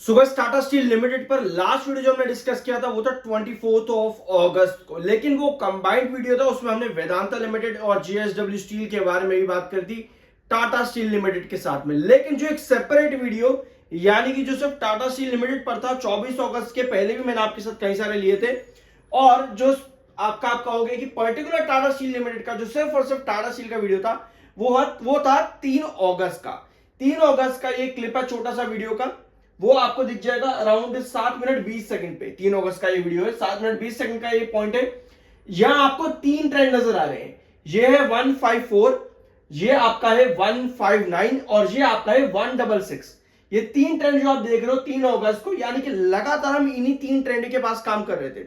सुबह Tata steel limited पर last video जो हमने डिस्कस किया था वो था 24 ऑफ अगस्त को, लेकिन वो कंबाइंड वीडियो था। उसमें हमने वेदांता लिमिटेड और जीएसडब्ल्यू स्टील के बारे में भी बात कर दी टाटा स्टील लिमिटेड के साथ में। लेकिन जो एक सेपरेट वीडियो यानी कि जो सिर्फ टाटा स्टील लिमिटेड पर था 24 अगस्त के पहले भी मैंने आपके साथ कई सारे लिए थे, और जो आप कहोगे कि पर्टिकुलर टाटा स्टील लिमिटेड का जो सिर्फ और सिर्फ टाटा स्टील का वीडियो था वो था 3 अगस्त का। 3 अगस्त का ये क्लिप है छोटा सा वीडियो का, वो आपको दिख जाएगा अराउंड 7 मिनट 20 सेकंड पे। 3 अगस्त का ये वीडियो है, 7 मिनट 20 सेकंड का ये पॉइंट है। यहां आपको 3 ट्रेंड नजर आ रहे हैं। ये है 154, ये आपका है 159 और ये आपका है 166। ये 3 ट्रेंड जो आप देख रहे हो 3 अगस्त को, यानी कि लगातार हम इन्हीं 3 ट्रेंड के पास काम कर रहे थे।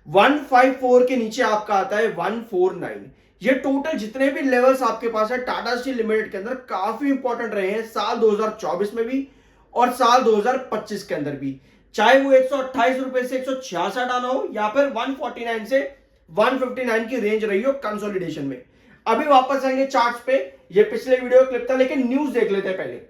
154 के नीचे आपका आता है 149। ये टोटल जितने भी लेवल्स आपके पास है टाटा स्टील लिमिटेड के अंदर काफी इंपॉर्टेंट रहे हैं साल 2024 में भी और साल 2025 के अंदर भी, चाहे वो 128 रुपए से 166 आना हो या फिर 149 से 159 की रेंज रही हो कंसोलिडेशन में। अभी वापस आएंगे चार्ट्स पे, ये पिछले वीडियो क्लिप था, लेकिन न्यूज देख लेते हैं पहले।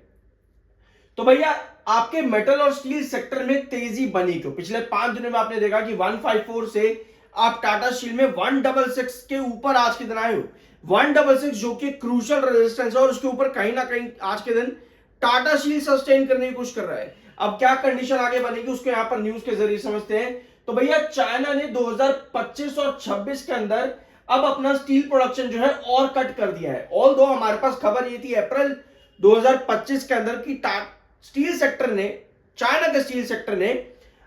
तो भैया आपके मेटल और स्टील सेक्टर में तेजी बनी क्यों? पिछले 5 दिनों में आपने देखा कि 154 से आप टाटा स्टील में 166 के ऊपर आज के दिन आए हो। 166 जो कि क्रूशियल रेजिस्टेंस है और उसके ऊपर कहीं ना कहीं आज के दिन टाटा स्टील सस्टेन करने की कोशिश कर रहा है। अब क्या कंडीशन आगे बनेगी उसको यहां पर न्यूज के जरिए समझते हैं। तो भैया चाइना ने 2025 और 26 के अंदर अब अपना स्टील प्रोडक्शन जो है और कट कर दिया है। ऑल दो हमारे पास खबर ये थी अप्रैल 2025 के अंदर की स्टील सेक्टर ने, चाइना के स्टील सेक्टर ने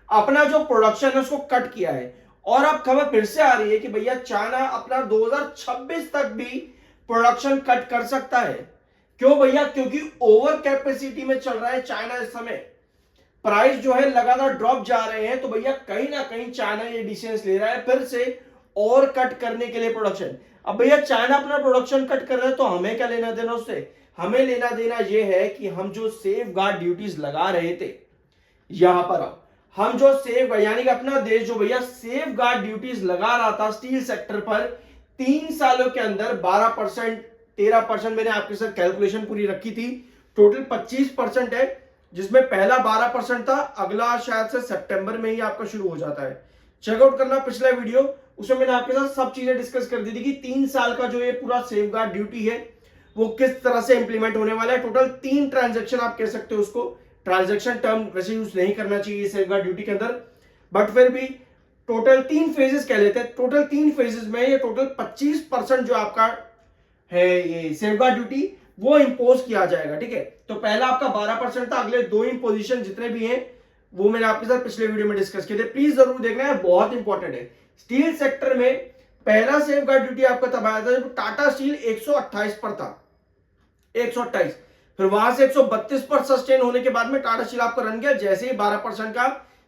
अपना जो प्रोडक्शन है उसको कट किया है। और अब खबर फिर से आ रही है कि भैया चाइना अपना 2026 तक भी प्रोडक्शन कट कर सकता है। क्यों भैया? क्योंकि ओवर कैपेसिटी में चल रहा है चाइना इस समय, प्राइस जो है लगातार ड्रॉप जा रहे हैं। तो भैया कहीं ना कहीं चाइना ये डिसीजन ले रहा है फिर से और कट करने के लिए प्रोडक्शन। अब भैया चाइना अपना प्रोडक्शन कट कर रहा है तो हमें क्या लेना देना उससे? हमें लेना देना यह है कि हम जो सेफ गार्ड ड्यूटीज लगा रहे थे यहां पर, अब हम जो सेफ यानी कि अपना देश जो भैया सेफ गार्ड ड्यूटीज लगा रहा था स्टील सेक्टर पर 3 सालों के अंदर 12%, 13% मैंने आपके साथ कैलकुलेशन पूरी रखी थी, टोटल 25% है, जिसमें पहला 12% था, अगला शायद से सितंबर में ही आपका शुरू हो जाता है। चेकआउट करना पिछला वीडियो, उसमें मैंने आपके साथ सब चीजें डिस्कस कर दी थी कि 3 साल का जो ये पूरा सेफ गार्ड ड्यूटी है वो किस तरह से इंप्लीमेंट होने वाला है। टोटल 3 ट्रांजेक्शन आप कह सकते हो उसको, ट्रांजेक्शन टर्म वैसे यूज नहीं करना चाहिए सेफ गार्ड ड्यूटी के अंदर, बट फिर भी टोटल 3 फेजेस कह लेते हैं। टोटल 3 फेजेस में ये टोटल 25% जो आपका है ये सेफ गार्ड ड्यूटी वो इंपोज किया जाएगा। ठीक है, तो पहला आपका 12% था, अगले 2 इंपोजिशन जितने भी हैं वो मैंने आपके साथ पिछले वीडियो में डिस्कस किए थे, प्लीज जरूर देखना है, बहुत इंपॉर्टेंट है। स्टील सेक्टर में पहला सेफ गार्ड ड्यूटी आपका तब आया था जब टाटा स्टील 128 पर था, 128, फिर वहां से 132 पर सस्टेन होने के बाद में टाटा स्टील आपका रन गया जैसे ही 12% का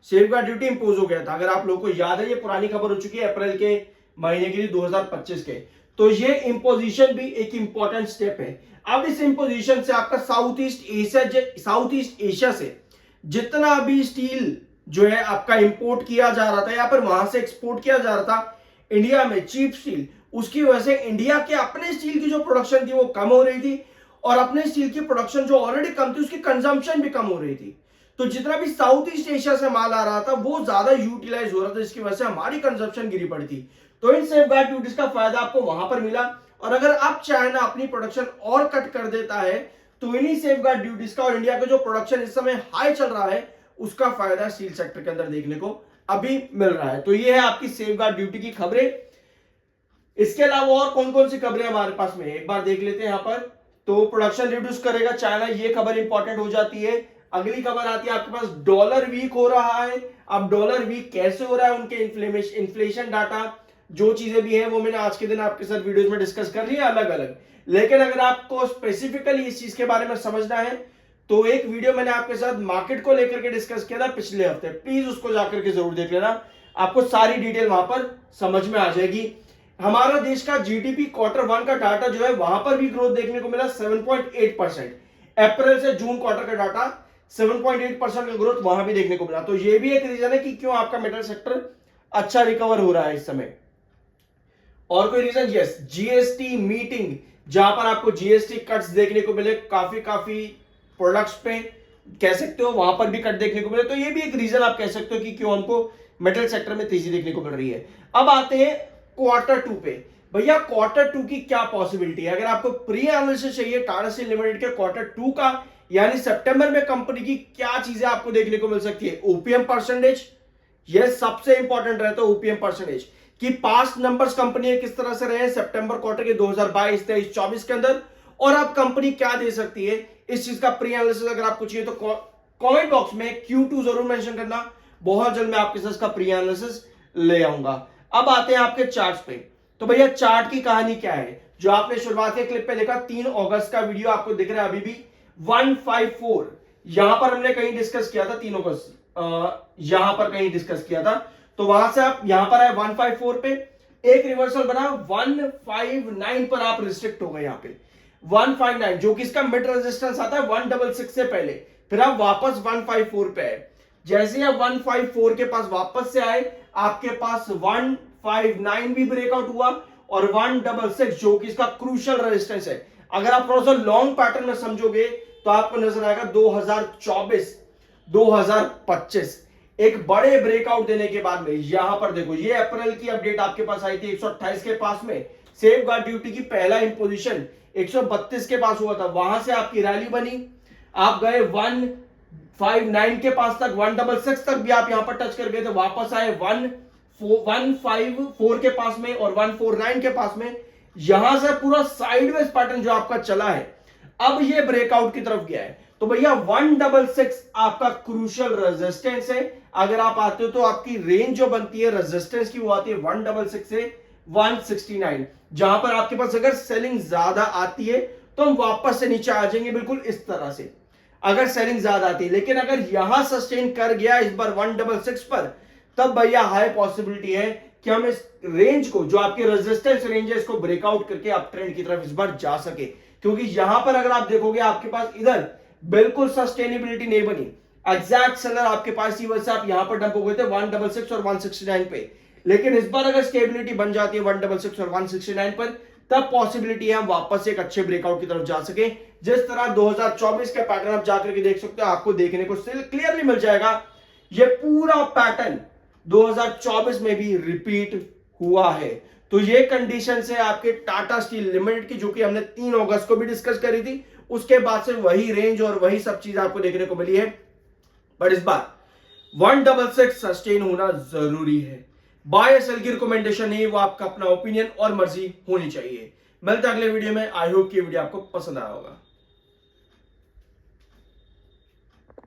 सेफ गार्ड ड्यूटी इंपोज हो गया था। अगर आप लोगों को याद है ये पुरानी खबर हो चुकी है अप्रैल के महीने के लिए 2025 के। तो ये इंपोजिशन भी एक इंपॉर्टेंट स्टेप है। अब इस इंपोजिशन से आपका साउथ ईस्ट एशिया से जितना भी स्टील जो है आपका इंपोर्ट किया जा रहा था या फिर वहां से एक्सपोर्ट किया जा रहा था इंडिया में चीप स्टील, उसकी वजह से इंडिया के अपने स्टील की जो प्रोडक्शन थी वो कम हो रही थी और अपने स्टील की प्रोडक्शन जो ऑलरेडी कम थी उसकी कंजम्पशन भी कम हो रही थी। तो जितना भी साउथ ईस्ट एशिया से माल आ रहा था वो ज्यादा यूटिलाइज हो रहा था, जिसकी वजह से हमारी कंजम्पशन गिरी पड़ी थी। तो इन सेफ गार्ड ड्यूटीज का फायदा आपको वहां पर मिला। और अगर अब चाइना अपनी प्रोडक्शन और कट कर देता है तो इन्हीं सेफ गार्ड ड्यूटीज का और इंडिया का जो प्रोडक्शन इस समय हाई चल रहा है उसका फायदा स्टील सेक्टर के अंदर देखने को अभी मिल रहा है। तो ये है आपकी सेफ गार्ड ड्यूटी की खबरें। इसके अलावा और कौन कौन सी खबरें हमारे पास में एक बार देख लेते हैं यहां पर। तो प्रोडक्शन रिड्यूस करेगा चाइना, ये खबर इंपॉर्टेंट हो जाती है। अगली खबर आती है आपके पास डॉलर वीक हो रहा है। अब डॉलर वीक कैसे हो रहा है, उनके इन्फ्लेशन डाटा जो चीजें भी हैं वो मैंने आज के दिन आपके साथ वीडियोस में डिस्कस कर लिया अलग अलग। लेकिन अगर आपको स्पेसिफिकली इस चीज के बारे में समझना है तो एक वीडियो मैंने आपके साथ मार्केट को लेकर के डिस्कस किया था पिछले हफ्ते, प्लीज उसको जाकर के जरूर देख लेना, आपको सारी डिटेल वहां पर समझ में आ जाएगी। हमारा देश का जीडीपी Q1 का डाटा जो है वहां पर भी ग्रोथ देखने को मिला 7.8%, अप्रैल से जून क्वार्टर का डाटा 7.8% का ग्रोथ वहां भी देखने को मिला। तो ये भी एक रीजन है कि क्यों आपका मेटल सेक्टर अच्छा रिकवर हो रहा है इस समय। और कोई रीजन? यस, जीएसटी मीटिंग, जहां पर आपको जीएसटी कट्स देखने को मिले काफी प्रोडक्ट्स पे, कह सकते हो वहां पर भी कट देखने को मिले, तो ये भी एक रीजन आप कह सकते हो कि क्यों हमको मेटल सेक्टर में तेजी देखने को मिल रही है। अब आते हैं क्वार्टर 2 पे। भैया क्वार्टर 2 की क्या पॉसिबिलिटी है? अगर आपको प्री एनालिसिस चाहिए टाटा स्टील लिमिटेड के क्वार्टर 2 का, यानी सितंबर में कंपनी की क्या चीजें आपको देखने को मिल सकती है? ओपीएम परसेंटेज, यह सबसे इंपॉर्टेंट रहता है ओपीएम परसेंटेज कि पास्ट नंबर्स कंपनी किस तरह से रहे सितंबर क्वार्टर के 2022, 23, 24 के अंदर, और अब कंपनी क्या दे सकती है, इस चीज का प्री एनालिसिस अगर आपको चाहिए तो कमेंट बॉक्स में Q2 जरूर मेंशन करना। बहुत जल्द मैं आपके साथ इसका प्री एनालिसिस ले आऊंगा। अब आते हैं आपके चार्ट्स पे। तो भैया चार्ट की कहानी क्या है? जो आपने शुरुआत के क्लिप पे देखा 3 अगस्त का वीडियो आपको दिख रहा है अभी भी 154, यहां पर हमने कहीं डिस्कस किया था 3 अगस्त, यहां पर कहीं डिस्कस किया था, तो वहां से आप यहां पर आए 154 पे, एक रिवर्सल बना 159 पर आप रिस्ट्रिक्ट हो गए। यहां पे 159 जो कि इसका मिड रेजिस्टेंस आता है 166 से पहले, फिर आप वापस 154 पे आए। जैसे ही आप 154 के पास वापस से आए, आपके पास 159 भी ब्रेकआउट हुआ और 166 जो कि इसका क्रूशियल रेजिस्टेंस है। अगर आप थोड़ा सा लॉन्ग पैटर्न में समझोगे तो आपको नजर आएगा 2024 2025 एक बड़े ब्रेकआउट देने के बाद में, यहां पर देखो ये अप्रैल की अपडेट आपके पास आई थी 128 के पास में, सेफ गार्ड ड्यूटी की पहला इंपोजिशन 132 के पास हुआ था, वहां से आपकी रैली बनी, आप गए 159 के पास तक, 166 तक भी आप यहां पर टच कर गए थे, वापस आए 154 के पास में और 149 के पास में, यहां से पूरा साइडवेज पैटर्न जो आपका चला है, अब ये ब्रेकआउट की तरफ गया है। तो भैया 166 आपका क्रूशियल रेजिस्टेंस है। अगर आप आते हो तो आपकी रेंज जो बनती है रेजिस्टेंस की वो आती है 166 से 169, जहां पर आपके पास अगर सेलिंग ज्यादा आती है तो हम वापस से नीचे आ जाएंगे बिल्कुल इस तरह से, अगर सेलिंग ज्यादा आती है। लेकिन अगर यहां सस्टेन कर गया इस बार 166 पर, तब भैया हाई पॉसिबिलिटी है कि हम इस रेंज को, जो आपकी रेजिस्टेंस रेंज है, इसको ब्रेकआउट करके अप ट्रेंड की तरफ इस बार जा सके। क्योंकि यहां पर अगर आप देखोगे आपके पास इधर बिल्कुल सस्टेनेबिलिटी नहीं बनी, एग्जैक्ट सेलर आपके पास ही, वजह से आप यहां पर डंप हो गए थे 166 और 169 पे। लेकिन इस बार अगर स्टेबिलिटी बन जाती है 166 और 169 पर, तब पॉसिबिलिटी है हम वापस एक अच्छे ब्रेकआउट की तरफ जा सके। जिस तरह 2024 का पैटर्न आप जाकर के देख सकते हो, आपको देखने को क्लियरली मिल जाएगा ये पूरा पैटर्न 2024 में भी रिपीट हुआ है। तो ये कंडीशन है आपके टाटा स्टील लिमिटेड की, जो कि हमने 3 अगस्त को भी डिस्कस करी थी, उसके बाद से वही रेंज और वही सब चीज आपको देखने को मिली है। बट इस बार 166 सस्टेन होना जरूरी है। बाय सेल की रिकमेंडेशन नहीं, वो आपका अपना ओपिनियन और मर्जी होनी चाहिए। मिलते हैं अगले वीडियो में। आई होप कि वीडियो आपको पसंद आया होगा।